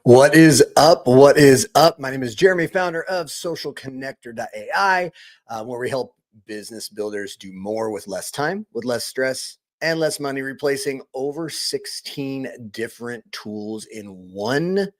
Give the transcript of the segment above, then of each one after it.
What is up? What is up? My name is Jeremy, founder of socialconnector.ai, where we help business builders do more with less time, with less stress, and less money, replacing over 16 different tools in one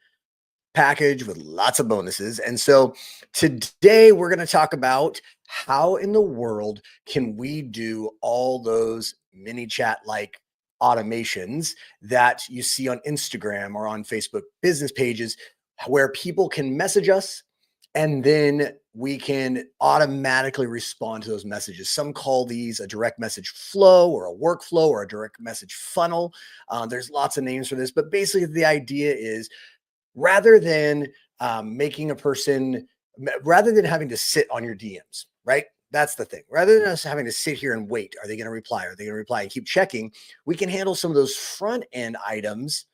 package with lots of bonuses. And so today we're going to talk about how in the world can we do all those mini chat like automations that you see on Instagram or on Facebook business pages where people can message us and then we can automatically respond to those messages. Some call these a direct message flow or a workflow or a direct message funnel. There's lots of names for this, but basically the idea is rather than making a person, rather than having to sit on your DMs, right? That's the thing. Rather than us having to sit here and wait, are they going to reply? Are they going to reply? And keep checking. We can handle some of those front end items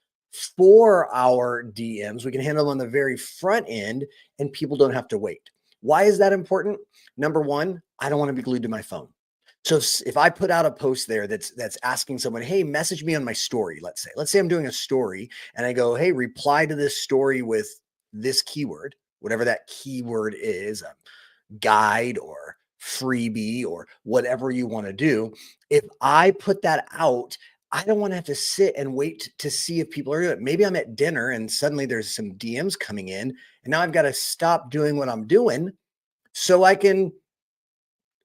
for our DMs. We can handle them on the very front end and people don't have to wait. Why is that important? Number one, I don't want to be glued to my phone. So if I put out a post there that's asking someone, hey, message me on my story, let's say I'm doing a story and I go, hey, reply to this story with this keyword, whatever that keyword is, guide or freebie or whatever you want to do. If I put that out, I don't want to have to sit and wait to see if people are doing it. Maybe I'm at dinner and suddenly there's some DMs coming in and now I've got to stop doing what I'm doing so I can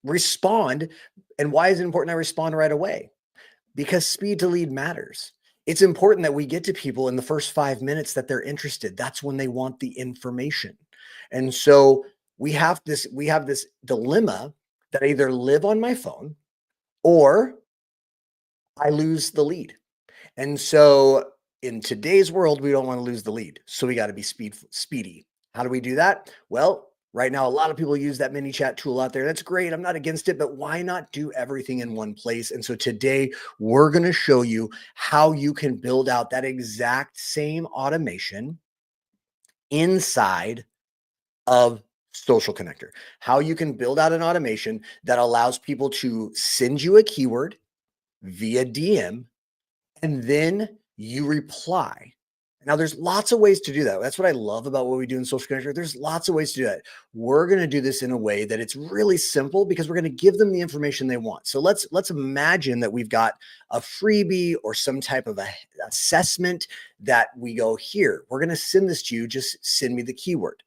respond. And why is it important I respond right away? Because speed to lead matters. It's important that we get to people in the first 5 minutes that they're interested. That's when they want the information. And so we have this dilemma that I either live on my phone or I lose the lead. And so in today's world, we don't want to lose the lead. So we got to be speedy. How do we do that? Well, right now, a lot of people use that mini chat tool out there. That's great. I'm not against it, but why not do everything in one place? And so today we're going to show you how you can build out that exact same automation inside of Social Connector, how you can build out an automation that allows people to send you a keyword via DM and then you reply. Now, there's lots of ways to do that. That's what I love about what we do in Social Connector. There's lots of ways to do that. We're going to do this in a way that it's really simple because we're going to give them the information they want. So let's imagine that we've got a freebie or some type of assessment that we go here. We're going to send this to you. Just send me the keyword.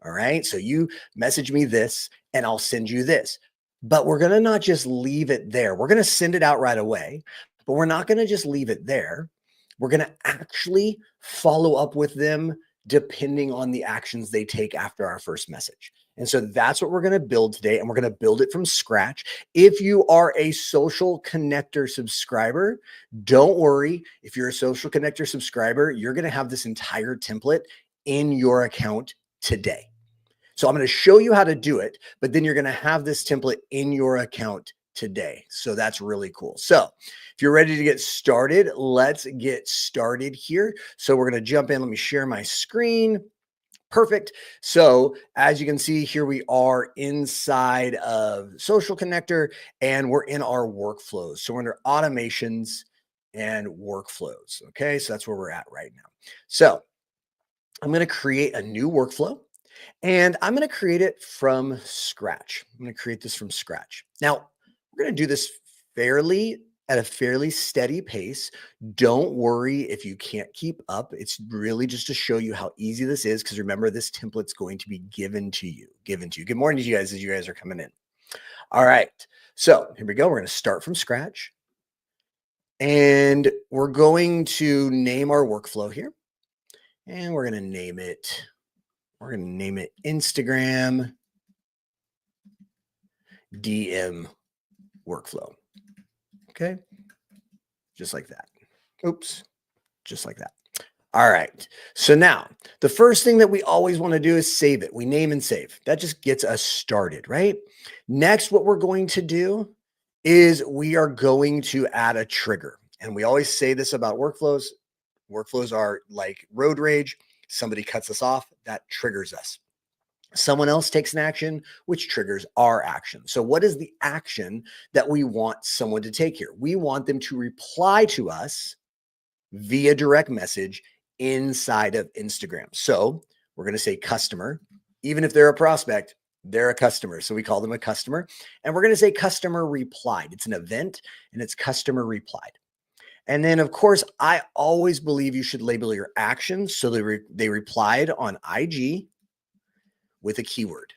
All right. So you message me this and I'll send you this. But we're going to not just leave it there. We're going to send it out right away, but we're not going to just leave it there. We're going to actually follow up with them depending on the actions they take after our first message. And so that's what we're going to build today. And we're going to build it from scratch. If you are a Social Connector subscriber, don't worry. If you're a Social Connector subscriber, you're going to have this entire template in your account today. So I'm going to show you how to do it, but then you're going to have this template in your account today. So that's really cool. So if you're ready to get started, let's get started here. So we're going to jump in. Let me share my screen. Perfect. So as you can see here, we are inside of Social Connector and we're in our workflows. So we're under automations and workflows. Okay. So that's where we're at right now. So I'm going to create a new workflow. And I'm going to create it from scratch. I'm going to create this from scratch. Now, we're going to do this at a fairly steady pace. Don't worry if you can't keep up. It's really just to show you how easy this is. Because remember, this template's going to be given to you. Good morning to you guys as you guys are coming in. All right. So here we go. We're going to start from scratch. And we're going to name our workflow here. And we're going to name it. We're going to name it Instagram DM workflow. Okay. Just like that. Oops. Just like that. All right. So now the first thing that we always want to do is save it. We name and save. That just gets us started, right? Next, what we're going to do is we are going to add a trigger. And we always say this about workflows. Workflows are like road rage. Somebody cuts us off, that triggers us. Someone else takes an action, which triggers our action. So what is the action that we want someone to take here? We want them to reply to us via direct message inside of Instagram. So we're going to say customer, even if they're a prospect, they're a customer. So we call them a customer. And we're going to say customer replied. It's an event and it's customer replied. And then, of course, I always believe you should label your actions. So they replied on IG with a keyword.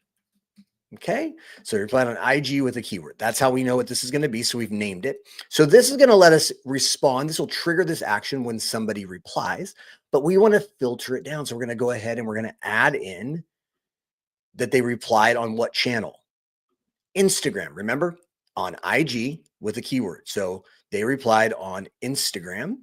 Okay. So they replied on IG with a keyword. That's how we know what this is going to be. So we've named it. So this is going to let us respond. This will trigger this action when somebody replies, but we want to filter it down. So we're going to go ahead and we're going to add in that they replied on what channel? Instagram. Remember, on IG with a keyword. So they replied on Instagram.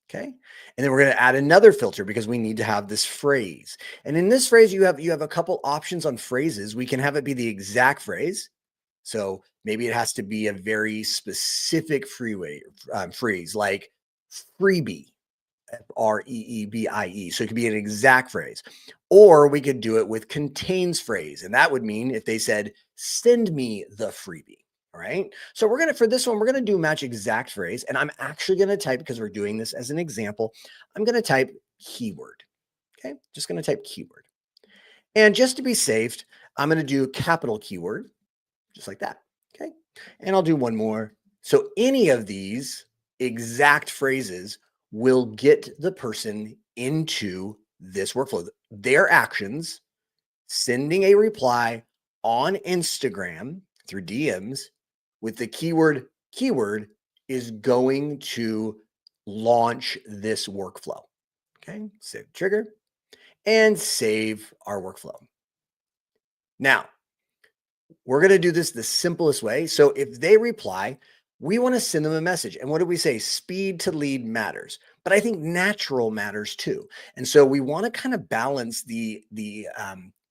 Okay. And then we're going to add another filter because we need to have this phrase. And in this phrase, you have a couple options on phrases. We can have it be the exact phrase. So maybe it has to be a very specific phrase like freebie, F-R-E-E-B-I-E. So it could be an exact phrase. Or we could do it with contains phrase. And that would mean if they said, send me the freebie. All right. So we're going to, for this one, we're going to do match exact phrase. And I'm actually going to type, because we're doing this as an example, I'm going to type keyword. Okay. Just going to type keyword. And just to be safe, I'm going to do capital keyword, just like that. Okay. And I'll do one more. So any of these exact phrases will get the person into this workflow. Their actions, sending a reply on Instagram through DMs with the keyword is going to launch this workflow. Okay, save trigger and save our workflow. Now, we're going to do this the simplest way. So if they reply, we want to send them a message. And what do we say? Speed to lead matters, but I think natural matters too. And so we want to kind of balance the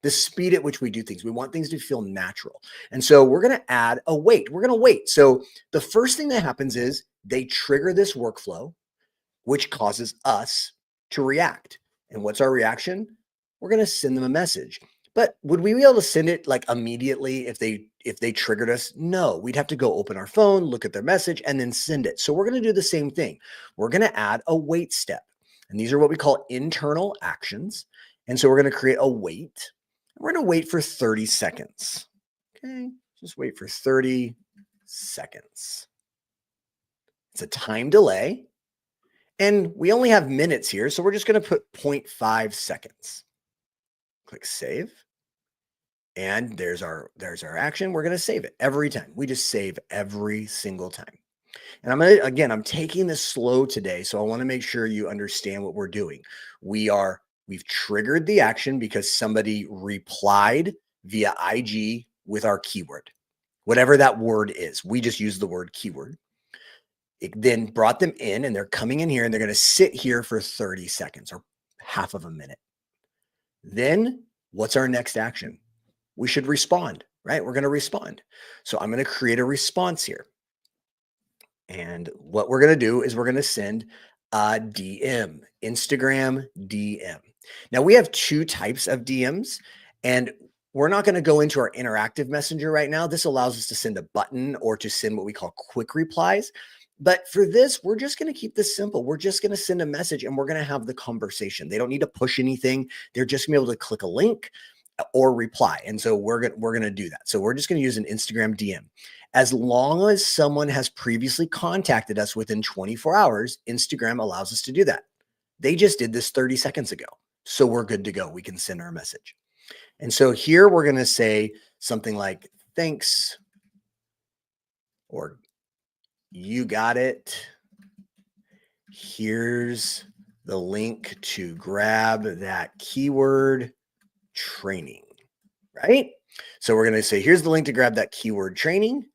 speed at which we do things. We want things to feel natural. And so we're going to add a wait. We're going to wait. So the first thing that happens is they trigger this workflow, which causes us to react. And what's our reaction? We're going to send them a message. But would we be able to send it like immediately if they triggered us? No, we'd have to go open our phone, look at their message, and then send it. So we're going to do the same thing. We're going to add a wait step. And these are what we call internal actions. And so we're going to create a wait. We're going to wait for 30 seconds. Okay, just wait for 30 seconds. It's a time delay. And we only have minutes here, so we're just going to put 0.5 seconds. Click save. And there's our action. We're going to save it every time. We just save every single time. And I'm taking this slow today, so I want to make sure you understand what we're doing. We've triggered the action because somebody replied via IG with our keyword. Whatever that word is, we just use the word keyword. It then brought them in, and they're coming in here, and they're going to sit here for 30 seconds or half of a minute. Then what's our next action? We should respond, right? We're going to respond. So I'm going to create a response here. And what we're going to do is we're going to send a DM, Instagram DM. Now we have two types of DMs, and we're not going to go into our interactive messenger right now. This allows us to send a button or to send what we call quick replies. But for this, we're just going to keep this simple. We're just going to send a message and we're going to have the conversation. They don't need to push anything. They're just going to be able to click a link or reply. And so we're going to do that. So we're just going to use an Instagram DM. As long as someone has previously contacted us within 24 hours, Instagram allows us to do that. They just did this 30 seconds ago. So we're good to go. We can send our message. And so here we're going to say something like, thanks, or you got it. Here's the link to grab that keyword training, right? So we're going to say, here's the link to grab that keyword training.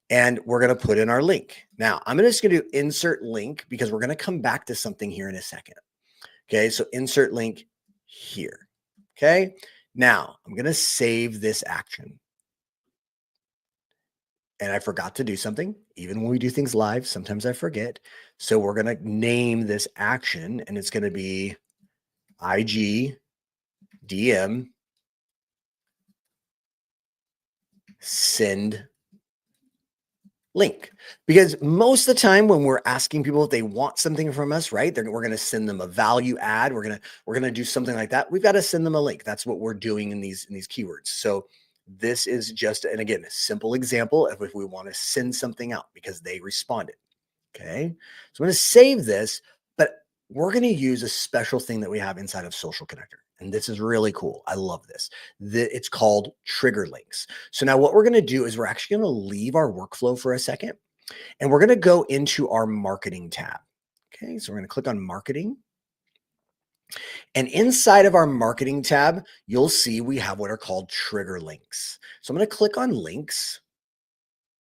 And we're going to put in our link. Now, I'm just going to do insert link because we're going to come back to something here in a second. Okay, so insert link here. Okay, now I'm going to save this action. And I forgot to do something. Even when we do things live, sometimes I forget. So we're going to name this action, and it's going to be IG DM send link. Because most of the time when we're asking people if they want something from us, right? We're going to send them a value add. We're going to do something like that. We've got to send them a link. That's what we're doing in these keywords. So this is just, and again, a simple example of if we want to send something out because they responded. Okay. So I'm going to save this, but we're going to use a special thing that we have inside of Social Connector. And this is really cool. I love this. It's called trigger links. So now what we're going to do is we're actually going to leave our workflow for a second, and we're going to go into our marketing tab. Okay. So we're going to click on marketing. And inside of our marketing tab, you'll see we have what are called trigger links. So I'm going to click on links,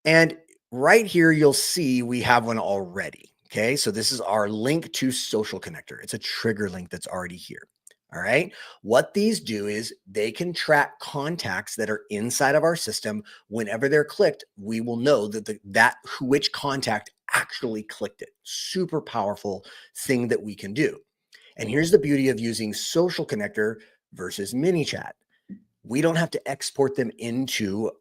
and right here, you'll see we have one already. Okay. So this is our link to Social Connector. It's a trigger link that's already here. All right. What these do is they can track contacts that are inside of our system. Whenever they're clicked, we will know that which contact actually clicked it. Super powerful thing that we can do. And here's the beauty of using Social Connector versus ManyChat. We don't have to export them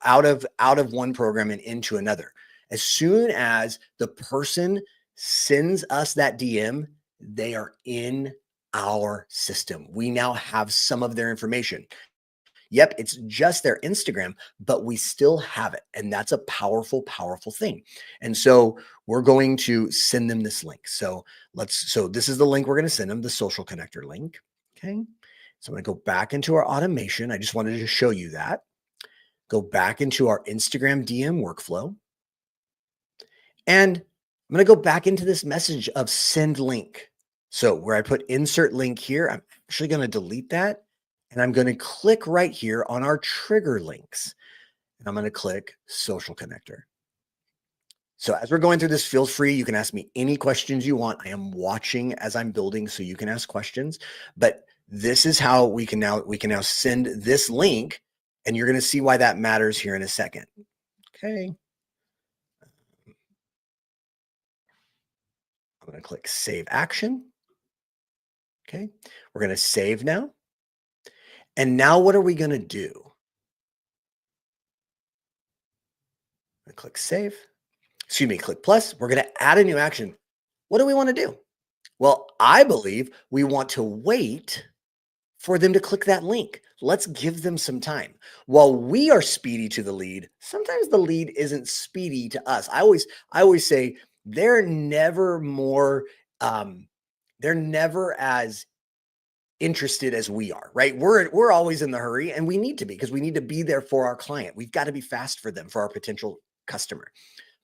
out of one program and into another. As soon as the person sends us that DM, they are in our system. We now have some of their information. Yep, it's just their Instagram, but we still have it. And that's a powerful, powerful thing. And so we're going to send them this link. So this is the link we're going to send them, the Social Connector link. Okay. So I'm going to go back into our automation. I just wanted to show you that. Go back into our Instagram DM workflow. And I'm going to go back into this message of send link. So where I put insert link here, I'm actually going to delete that. And I'm going to click right here on our trigger links. And I'm going to click Social Connector. So as we're going through this, feel free. You can ask me any questions you want. I am watching as I'm building, so you can ask questions. But this is how we can now send this link, and you're going to see why that matters here in a second. Okay. I'm going to click Save Action. Okay. We're going to save now. And now what are we going to do? I'm going to click Save. Excuse me, click plus. We're going to add a new action. What do we want to do? Well, I believe we want to wait for them to click that link. Let's give them some time. While we are speedy to the lead, sometimes the lead isn't speedy to us. I always say they're never as interested as we are, right? We're always in the hurry, and we need to be, because we need to be there for our client. We've got to be fast for them, for our potential customer,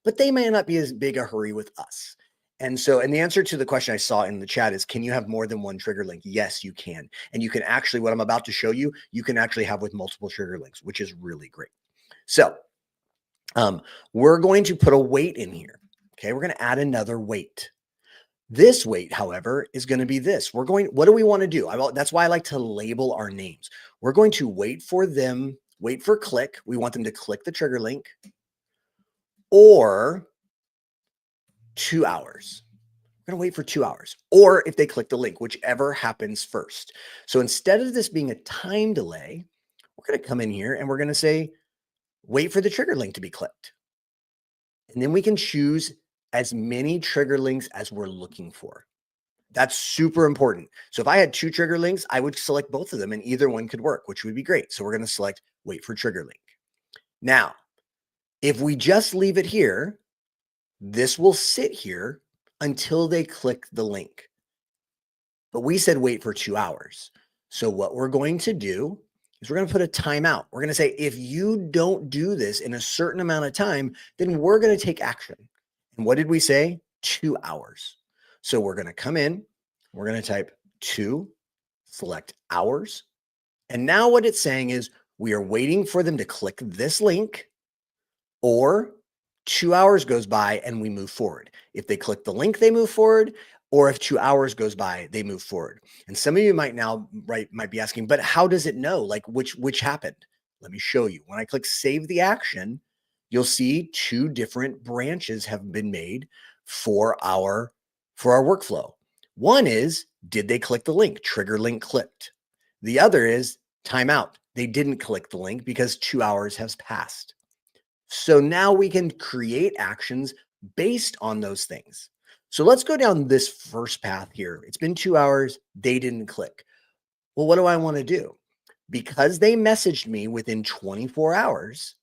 but they may not be as big a hurry with us. And the answer to the question I saw in the chat is, can you have more than one trigger link? Yes, you can. And you can actually, what I'm about to show you, you can actually have with multiple trigger links, which is really great. So we're going to put a weight in here. Okay. We're going to add another weight. This weight, however, is going to be this. What do we want to do? That's why I like to label our names. We're going to wait for click. We want them to click the trigger link, or 2 hours. We're going to wait for 2 hours, or if they click the link, whichever happens first. So instead of this being a time delay, we're going to come in here and we're going to say, wait for the trigger link to be clicked. And then we can choose as many trigger links as we're looking for. That's super important. So if I had 2 trigger links, I would select both of them and either one could work, which would be great. So we're going to select wait for trigger link. Now, if we just leave it here, this will sit here until they click the link. But we said wait for 2 hours. So what we're going to do is we're going to put a timeout. We're going to say, if you don't do this in a certain amount of time, then we're going to take action. And what did we say? 2 hours. So we're going to come in, we're going to type 2, select hours. And now what it's saying is we are waiting for them to click this link, or 2 hours goes by and we move forward. If they click the link, they move forward, or if 2 hours goes by, they move forward. And some of you might be asking, but how does it know, like which happened? Let me show you. When I click save the action, you'll see 2 different branches have been made for our workflow. One is, did they click the link? Trigger link clicked. The other is timeout. They didn't click the link because 2 hours has passed. So now we can create actions based on those things. So let's go down this first path here. It's been 2 hours. They didn't click. Well, what do I want to do? Because they messaged me within 24 hours,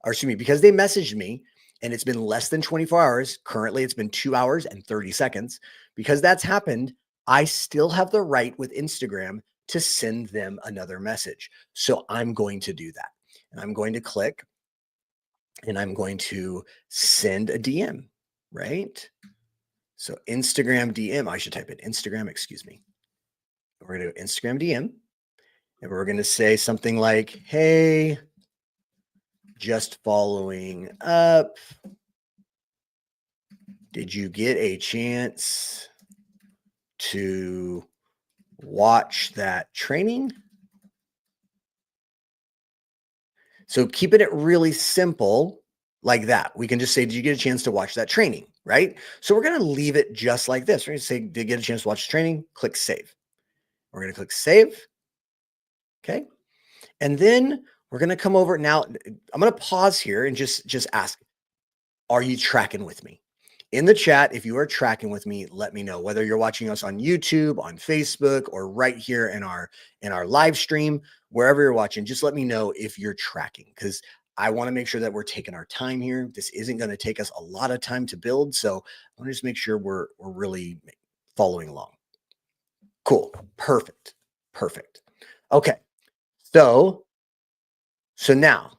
or excuse me, because they messaged me and it's been less than 24 hours. Currently, it's been 2 hours and 30 seconds. Because that's happened, I still have the right with Instagram to send them another message. So I'm going to do that. And I'm going to click and I'm going to send a DM, right? So Instagram DM, I should type in Instagram, excuse me. We're going to do Instagram DM and we're going to say something like, hey, just following up. Did you get a chance to watch that training? So keeping it really simple like that. We can just say, did you get a chance to watch that training? Right? So we're going to leave it just like this. We're going to say, did you get a chance to watch the training? Click save. We're going to click save. Okay. And then we're going to come over now. I'm going to pause here and just ask, are you tracking with me? In the chat, if you are tracking with me, let me know whether you're watching us on YouTube, on Facebook, or right here in our live stream, wherever you're watching, just let me know if you're tracking because I want to make sure that we're taking our time here. This isn't going to take us a lot of time to build. So I want to just make sure we're really following along. Cool. Perfect. Perfect. Okay. So now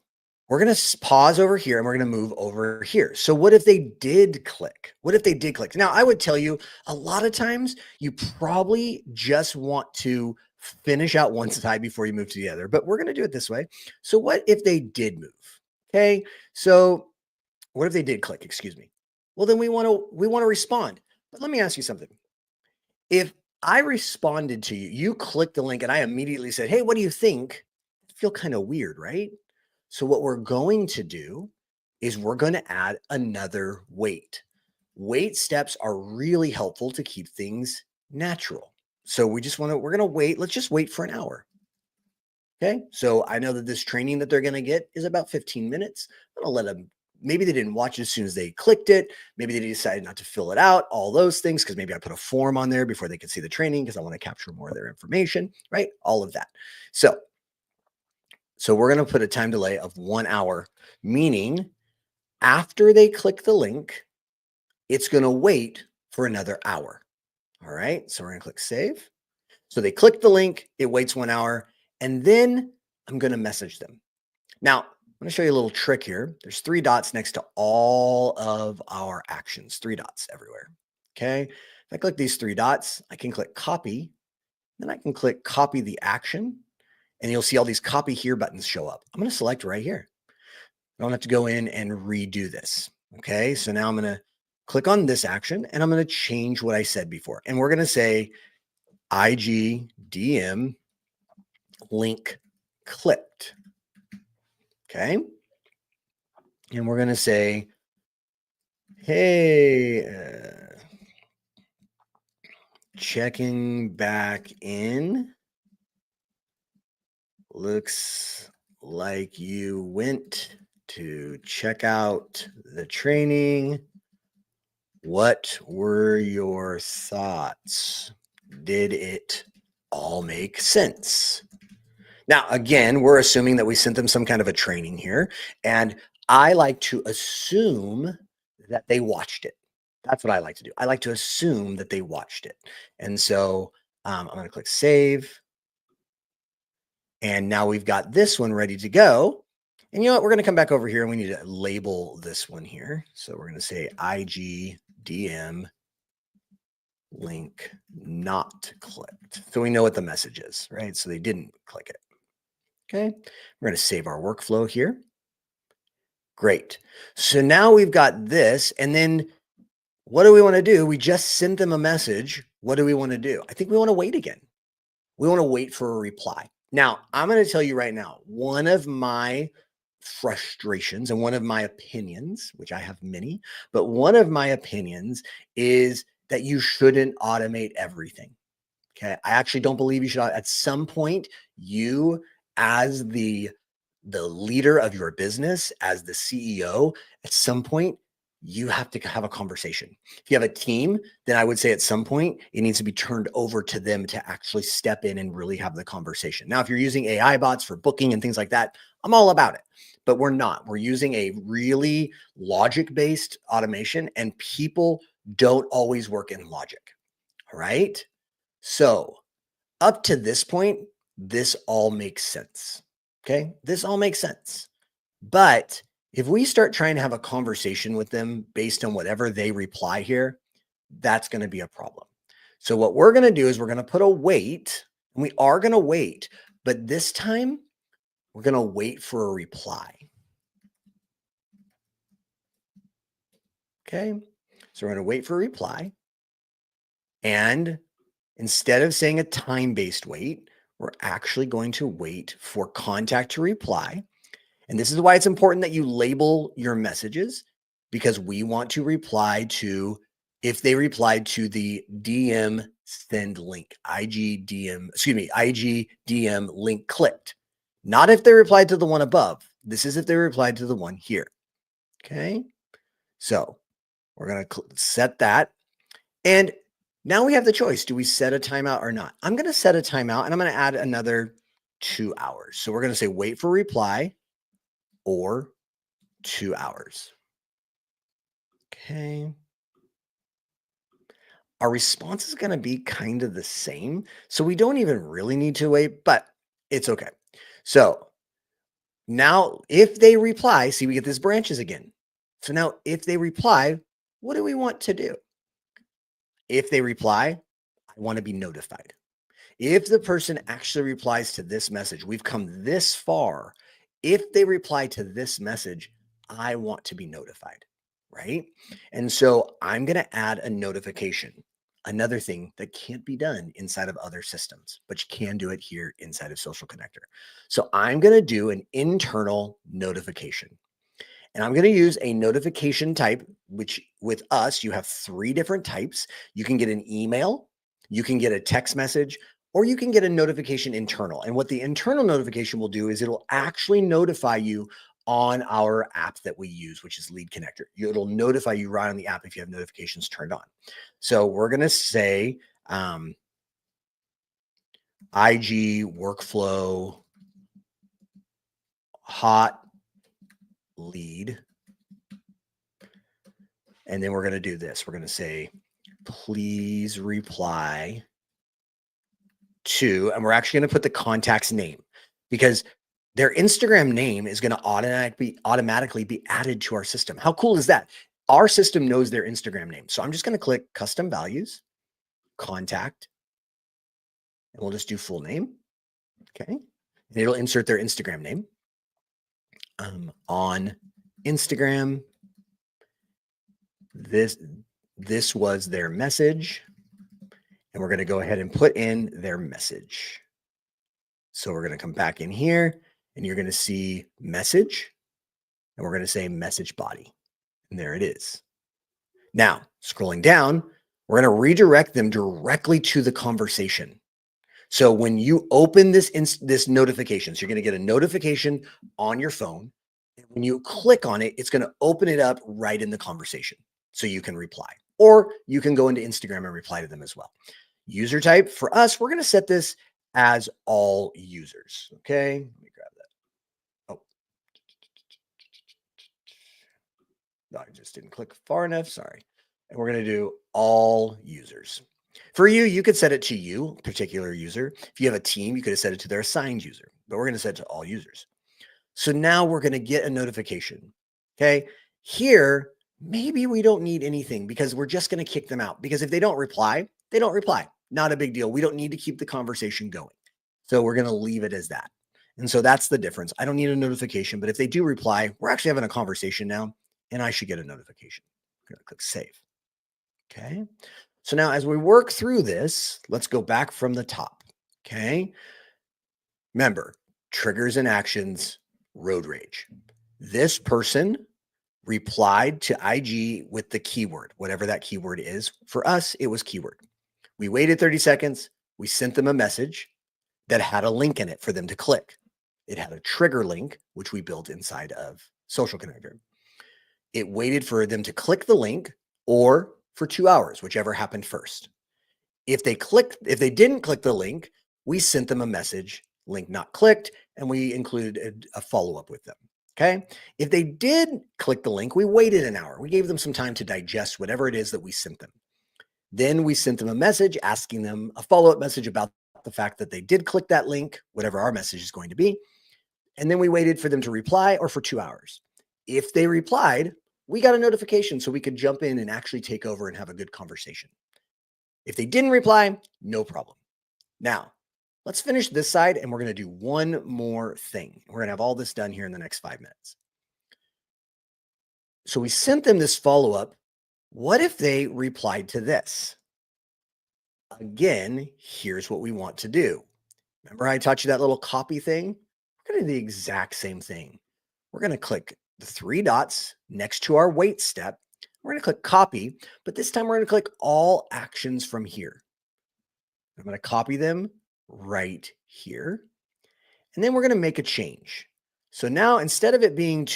we're going to pause over here and we're going to move over here. So what if they did click? What if they did click? Now, I would tell you a lot of times you probably just want to finish out one side before you move to the other, but we're going to do it this way. So what if they did move? Okay. So what if they did click? Excuse me. Well, then we want to respond. But let me ask you something. If I responded to you, you clicked the link and I immediately said, hey, what do you think? I feel kind of weird, right? So what we're going to do is we're going to add another wait. Wait steps are really helpful to keep things natural. So we're going to wait. Let's just wait for an hour. Okay. So I know that this training that they're going to get is about 15 minutes. I'm going to let them, maybe they didn't watch as soon as they clicked it. Maybe they decided not to fill it out, all those things, because maybe I put a form on there before they could see the training because I want to capture more of their information, right? All of that. So we're going to put a time delay of 1 hour, meaning after they click the link, it's going to wait for another hour. All right. So we're going to click save. So they click the link, it waits 1 hour, and then I'm going to message them. Now, I'm going to show you a little trick here. There's 3 dots next to all of our actions, 3 dots everywhere. Okay. If I click these 3 dots, I can click copy. Then I can click copy the action. And you'll see all these copy here buttons show up. I'm going to select right here. I don't have to go in and redo this. Okay. So now I'm going to click on this action and I'm going to change what I said before. And we're going to say IGDM link clicked. Okay. And we're going to say, hey, checking back in. Looks like you went to check out the training. What were your thoughts? Did it all make sense? Now, again, we're assuming that we sent them some kind of a training here, and I like to assume that they watched it. That's what I like to do. I like to assume that they watched it. And so I'm going to click save. And now we've got this one ready to go. And you know what? We're going to come back over here and we need to label this one here. So we're going to say IGDM link not clicked. So we know what the message is, right? So they didn't click it. Okay. We're going to save our workflow here. Great. So now we've got this. And then what do we want to do? We just sent them a message. What do we want to do? I think we want to wait again. We want to wait for a reply. Now, I'm going to tell you right now, one of my frustrations and one of my opinions, which I have many, but one of my opinions is that you shouldn't automate everything. Okay. I actually don't believe you should. At some point, you as the the leader of your business, as the CEO, at some point, you have to have a conversation. If you have a team, then I would say at some point it needs to be turned over to them to actually step in and really have the conversation. Now, if you're using AI bots for booking and things like that, I'm all about it, but we're not. We're using a really logic-based automation, and people don't always work in logic. All right. So up to this point, this all makes sense. Okay. This all makes sense. But if we start trying to have a conversation with them based on whatever they reply here, that's going to be a problem. So what we're going to do is we're going to put a wait, and we are going to wait, but this time we're going to wait for a reply. Okay. So we're going to wait for a reply. And instead of saying a time-based wait, we're actually going to wait for contact to reply. And this is why it's important that you label your messages, because we want to reply to, if they replied to the DM send link, IG DM link clicked. Not if they replied to the one above. This is if they replied to the one here. Okay. So we're going to set that. And now we have the choice. Do we set a timeout or not? I'm going to set a timeout, and I'm going to add another 2 hours. So we're going to say wait for reply or 2 hours. Okay. Our response is going to be kind of the same. So we don't even really need to wait, but it's okay. So now if they reply, see, we get these branches again. So now if they reply, what do we want to do? If they reply, I want to be notified. If the person actually replies to this message, we've come this far. If they reply to this message, I want to be notified, right? And so I'm going to add a notification, another thing that can't be done inside of other systems, but you can do it here inside of Social Connector. So I'm going to do an internal notification. And I'm going to use a notification type, which with us, you have 3 different types. You can get an email, you can get a text message, or you can get a notification internal. And what the internal notification will do is it'll actually notify you on our app that we use, which is Lead Connector. It'll notify you right on the app if you have notifications turned on. So we're going to say IG workflow hot lead. And then we're going to do this. We're going to say, please reply to, and we're actually going to put the contact's name, because their Instagram name is going to automatically be added to our system. How cool is that? Our system knows their Instagram name. So I'm just going to click custom values, contact, and we'll just do full name. Okay. And it'll insert their Instagram name. On Instagram, this was their message, and we're going to go ahead and put in their message. So we're going to come back in here, and you're going to see message, and we're going to say message body, and there it is. Now, scrolling down, we're going to redirect them directly to the conversation. So when you open this notification, so you're going to get a notification on your phone. And when you click on it, it's going to open it up right in the conversation. So you can reply, or you can go into Instagram and reply to them as well. User type for us, we're going to set this as all users. Okay. Let me grab that. Oh, no, I just didn't click far enough. Sorry. And we're going to do all users. For you, you could set it to you, particular user. If you have a team, you could have set it to their assigned user, but we're going to set it to all users. So now we're going to get a notification. Okay. Here, maybe we don't need anything, because we're just going to kick them out, because if they don't reply, they don't reply. Not a big deal. We don't need to keep the conversation going. So we're going to leave it as that. And so that's the difference. I don't need a notification, but if they do reply, we're actually having a conversation now, and I should get a notification. I'm going to click save. Okay. So now as we work through this, let's go back from the top. Okay. Remember, triggers and actions, road rage. This person replied to IG with the keyword, whatever that keyword is. For us, it was keyword. We waited 30 seconds. We sent them a message that had a link in it for them to click. It had a trigger link, which we built inside of Social Connector. It waited for them to click the link or for 2 hours, whichever happened first. If they didn't click the link, we sent them a message, link not clicked, and we included a follow-up with them. Okay. If they did click the link, we waited an hour. We gave them some time to digest whatever it is that we sent them. Then we sent them a message asking them a follow-up message about the fact that they did click that link, whatever our message is going to be. And then we waited for them to reply or for 2 hours. If they replied, we got a notification so we could jump in and actually take over and have a good conversation. If they didn't reply, no problem. Now, let's finish this side and we're going to do one more thing. We're going to have all this done here in the next 5 minutes. So we sent them this follow-up. What if they replied to this? Again, here's what we want to do. Remember I taught you that little copy thing? We're going to do the exact same thing. We're going to click the 3 dots next to our wait step. We're going to click copy, but this time we're going to click all actions from here. I'm going to copy them right here. And then we're going to make a change. So now instead of it being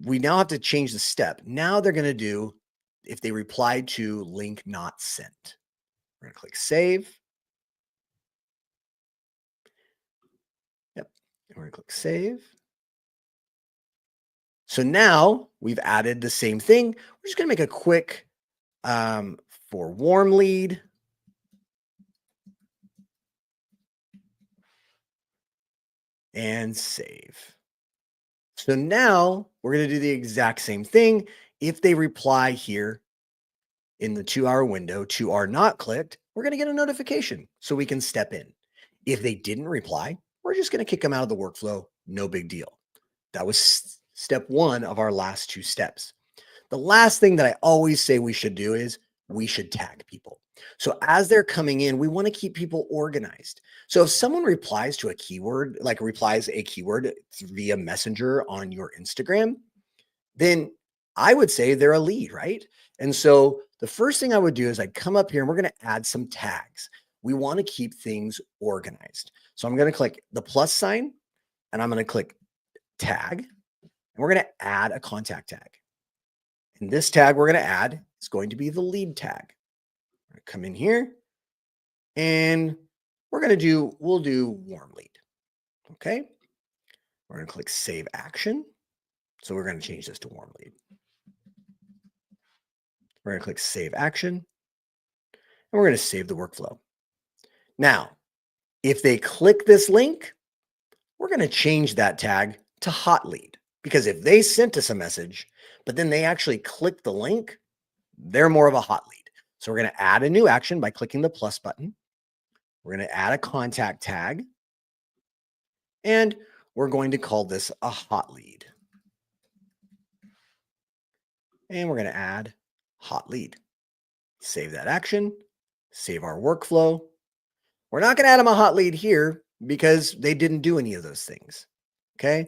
we now have to change the step. Now they're going to do, if they replied to link not sent. We're going to click save. Yep. And we're going to click save. So now we've added the same thing. We're just going to make a quick for warm lead. And save. So now we're going to do the exact same thing. If they reply here in the 2-hour window to our not clicked, we're going to get a notification so we can step in. If they didn't reply, we're just going to kick them out of the workflow. No big deal. That was step 1 of our last 2 steps. The last thing that I always say we should do is we should tag people. So as they're coming in, we want to keep people organized. So if someone replies to a keyword, like replies a keyword via Messenger on your Instagram, then I would say they're a lead, right? And so the first thing I would do is I'd come up here and we're going to add some tags. We want to keep things organized. So I'm going to click the plus sign and I'm going to click tag and we're going to add a contact tag. And this tag we're going to add is going to be the lead tag. We're going to come in here and we'll do warm lead. Okay. We're going to click save action. So we're going to change this to warm lead. We're going to click save action and we're going to save the workflow. Now, if they click this link, we're going to change that tag to hot lead because if they sent us a message, but then they actually click the link, they're more of a hot lead. So we're going to add a new action by clicking the plus button. We're going to add a contact tag and we're going to call this a hot lead. And we're going to add hot lead. Save that action, save our workflow. We're not going to add them a hot lead here because they didn't do any of those things. Okay.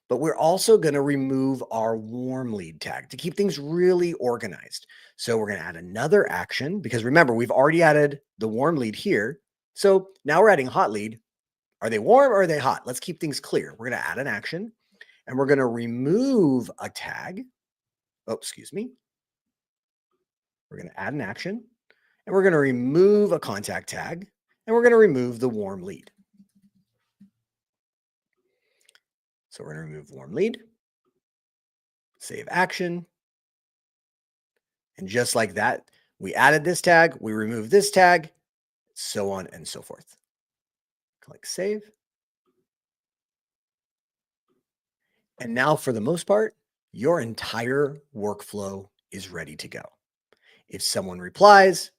But we're also going to remove our warm lead tag to keep things really organized. So we're going to add another action because remember, we've already added the warm lead here. So now we're adding hot lead. Are they warm or are they hot? Let's keep things clear. We're going to add an action and we're going to remove a tag. Oh, excuse me. We're going to add an action and we're going to remove a contact tag and we're going to remove the warm lead. So we're going to remove warm lead, save action. And just like that, we added this tag, we removed this tag, so on and so forth. Click save. And now for the most part, your entire workflow is ready to go. If someone replies,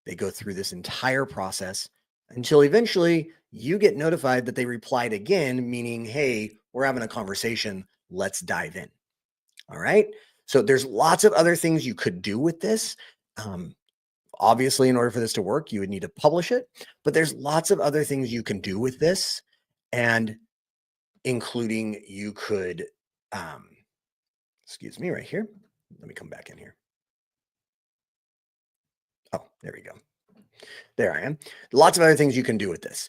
they go through this entire process until eventually you get notified that they replied again, meaning, hey, we're having a conversation. Let's dive in. All right. So there's lots of other things you could do with this. Obviously, in order for this to work, you would need to publish it, but there's lots of other things you can do with this. And including you could, excuse me, right here. Let me come back in here. Oh, there we go. There I am. Lots of other things you can do with this.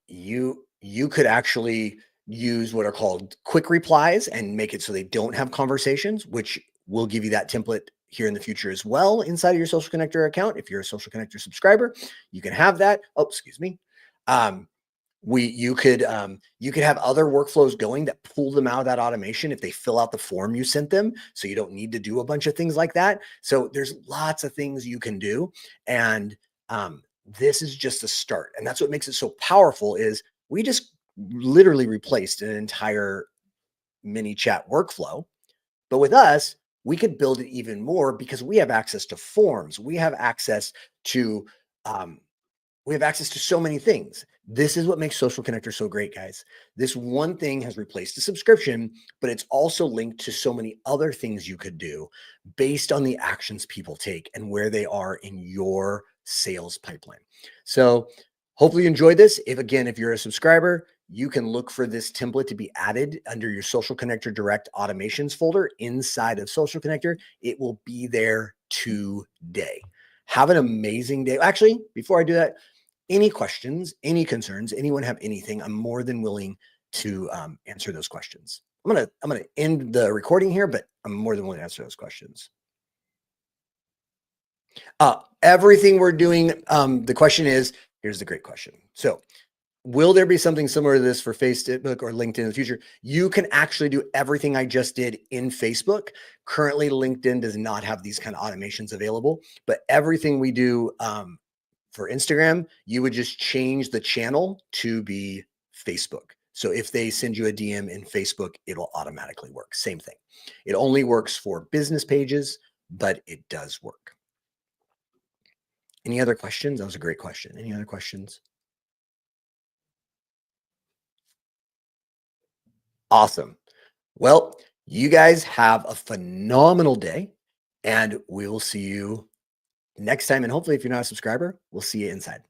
You could actually use what are called quick replies and make it so they don't have conversations, which will give you that template here in the future as well inside of your Social Connector account. If you're a Social Connector subscriber, you can have that. Oh, excuse me. Um, you could have other workflows going that pull them out of that automation if they fill out the form you sent them, so you don't need to do a bunch of things like that. So there's lots of things you can do, and this is just a start, and that's what makes it so powerful. Is we just literally replaced an entire mini chat workflow, but with us we could build it even more because we have access to forms, we have access to um, so many things. This is what makes Social Connector so great, guys. This one thing has replaced a subscription, but it's also linked to so many other things you could do based on the actions people take and where they are in your sales pipeline. So hopefully you enjoyed this. If you're a subscriber, you can look for this template to be added under your Social Connector Direct automations folder inside of Social Connector. It will be there today. Have an amazing day. Actually, before I do that, any questions, any concerns, anyone have anything, I'm more than willing to answer those questions. I'm gonna end the recording here, but I'm more than willing to answer those questions. Everything we're doing, the question is, here's the great question. So will there be something similar to this for Facebook or LinkedIn in the future? You can actually do everything I just did in Facebook. Currently, LinkedIn does not have these kind of automations available, but everything we do for Instagram, you would just change the channel to be Facebook. So if they send you a DM in Facebook, it'll automatically work. Same thing. It only works for business pages, but it does work. Any other questions? That was a great question. Any other questions? Awesome. Well, you guys have a phenomenal day, and we will see you next time. And hopefully, if you're not a subscriber, we'll see you inside.